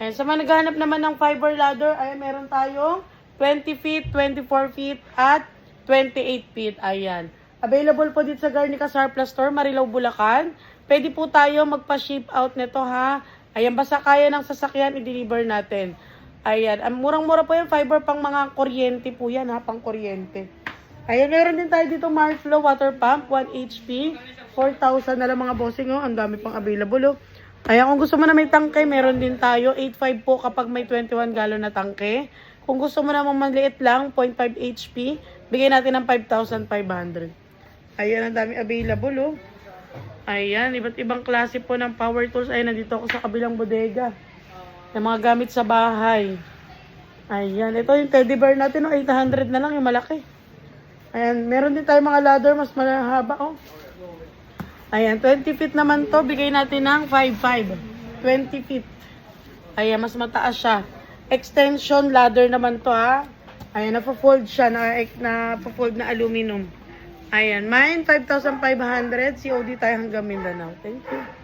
Ayan, sa mga naghahanap naman ng fiber ladder, ay meron tayong 20 feet, 24 feet, at 28 feet. Ayan. Available po dito sa Garnica Surplus Store, Marilao, Bulacan. Pwede po tayo magpa-ship out nito ha. Ayan, basta kaya ng sasakyan, i-deliver natin. Ayan, murang-mura po yung fiber pang mga kuryente po yan ha, pang kuryente. Ayan, meron din tayo dito Marflow water pump, 1 HP, 4,000 na lang mga bossing oh. Ang dami pang available oh. Ayan, kung gusto mo na may tangke, meron din tayo. 8.5 po kapag may 21 gallon na tangke. Kung gusto mo namang maliit lang, 0.5 HP, bigay natin ng 5,500. Ayan, ang dami available oh. Ayan, iba't ibang klase po ng power tools. Ayan, nandito ako sa kabilang bodega. Yung mga gamit sa bahay. Ayan, ito yung teddy bear natin oh, 800 na lang, yung malaki. Ayan, meron din tayo mga ladder, mas mahaba oh. Ayan, 20 feet naman to. Bigay natin ng 5.5. 20 feet. Ayan, mas mataas siya. Extension ladder naman to ha. Ayan, napo-fold siya. Napo-fold na aluminum. Ayan, mine 5,500. COD tayo hanggang Mindanao. Thank you.